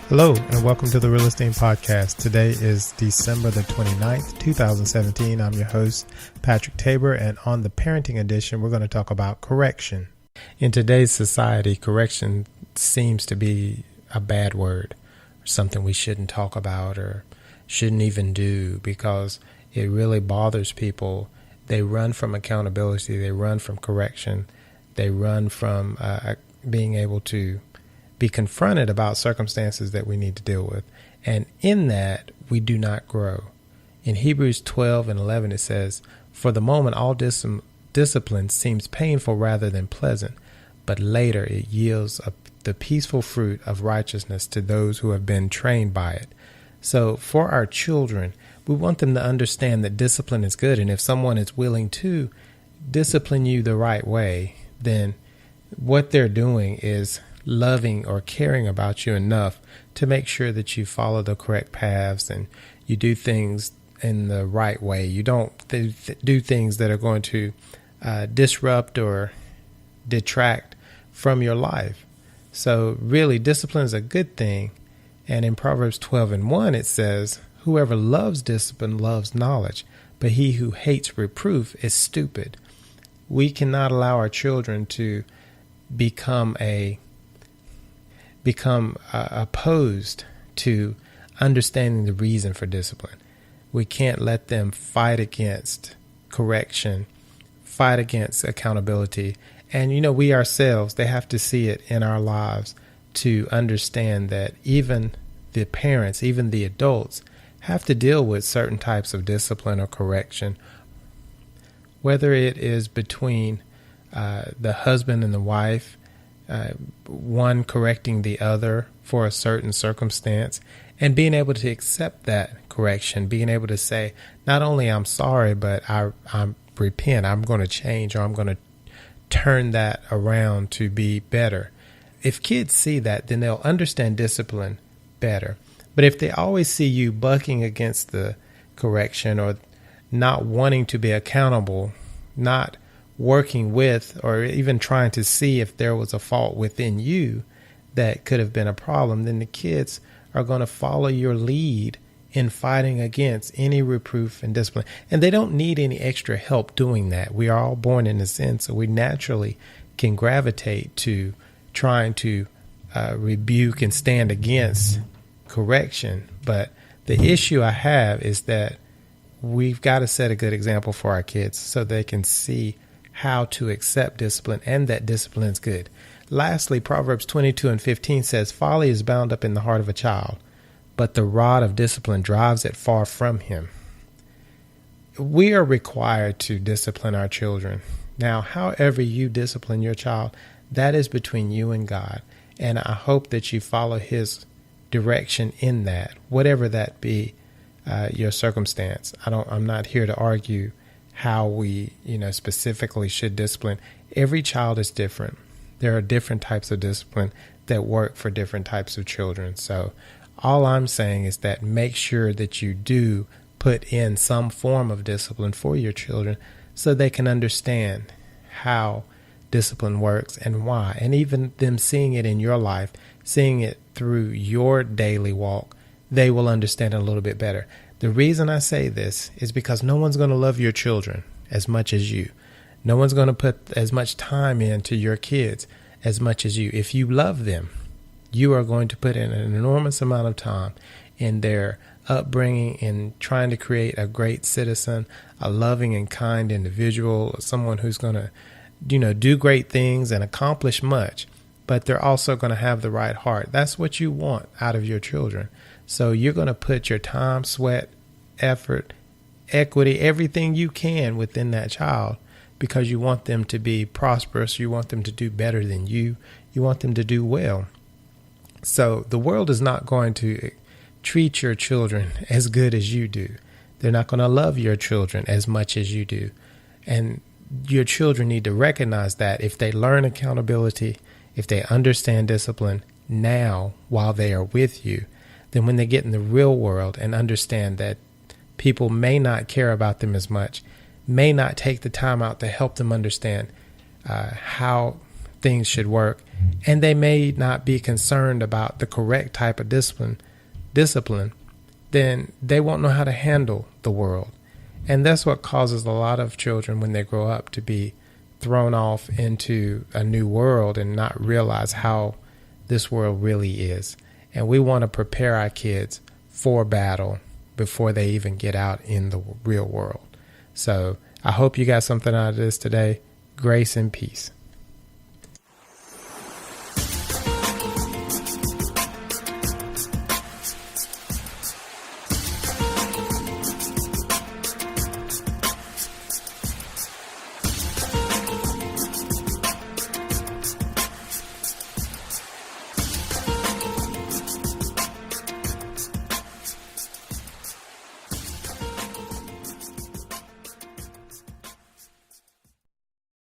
Hello, and welcome to the Real-esteem Podcast. Today is December the 29th, 2017. I'm your host, Patrick Tabor, and on the parenting edition, we're going to talk about correction. In today's society, correction seems to be a bad word, or something we shouldn't talk about or shouldn't even do because it really bothers people. They run from accountability. They run from correction. They run from being able to be confronted about circumstances that we need to deal with. And in that, we do not grow. In Hebrews 12 and 11, it says, "For the moment, all discipline seems painful rather than pleasant, but later it yields the peaceful fruit of righteousness to those who have been trained by it." So for our children, we want them to understand that discipline is good. And if someone is willing to discipline you the right way, then what they're doing is loving or caring about you enough to make sure that you follow the correct paths and you do things in the right way. You don't do things that are going to disrupt or detract from your life. So really, discipline is a good thing. And in Proverbs 12 and 1, it says, "Whoever loves discipline loves knowledge, but he who hates reproof is stupid." We cannot allow our children to become opposed to understanding the reason for discipline. We can't let them fight against correction, fight against accountability. And, we ourselves, they have to see it in our lives to understand that even the parents, even the adults, have to deal with certain types of discipline or correction, whether it is between the husband and the wife, one correcting the other for a certain circumstance, and being able to accept that correction, being able to say, not only I'm sorry, but I repent, I'm going to change, or I'm going to turn that around to be better. If kids see that, then they'll understand discipline better. But if they always see you bucking against the correction or not wanting to be accountable, not working with or even trying to see if there was a fault within you that could have been a problem, then the kids are going to follow your lead in fighting against any reproof and discipline. And they don't need any extra help doing that. We are all born in a sin, so we naturally can gravitate to trying to rebuke and stand against correction. But the issue I have is that we've got to set a good example for our kids so they can see how to accept discipline and that discipline is good. Lastly, Proverbs 22 and 15 says, "Folly is bound up in the heart of a child, but the rod of discipline drives it far from him." We are required to discipline our children. Now, however you discipline your child, that is between you and God. And I hope that you follow his direction in that, whatever that be, your circumstance. I'm not here to argue how we, specifically should discipline. Every child is different. There are different types of discipline that work for different types of children. So all I'm saying is that make sure that you do put in some form of discipline for your children so they can understand how discipline works and why. And even them seeing it in your life, seeing it through your daily walk, they will understand it a little bit better. The reason I say this is because no one's going to love your children as much as you. No one's going to put as much time into your kids as much as you. If you love them, you are going to put in an enormous amount of time in their upbringing, in trying to create a great citizen, a loving and kind individual, someone who's going to, do great things and accomplish much. But they're also going to have the right heart. That's what you want out of your children. So you're going to put your time, sweat, effort, equity, everything you can within that child because you want them to be prosperous. You want them to do better than you. You want them to do well. So the world is not going to treat your children as good as you do. They're not going to love your children as much as you do. And your children need to recognize that if they learn accountability, if they understand discipline now while they are with you, then when they get in the real world and understand that people may not care about them as much, may not take the time out to help them understand how things should work, and they may not be concerned about the correct type of discipline, then they won't know how to handle the world. And that's what causes a lot of children when they grow up to be thrown off into a new world and not realize how this world really is. And we want to prepare our kids for battle before they even get out in the real world. So I hope you got something out of this today. Grace and peace.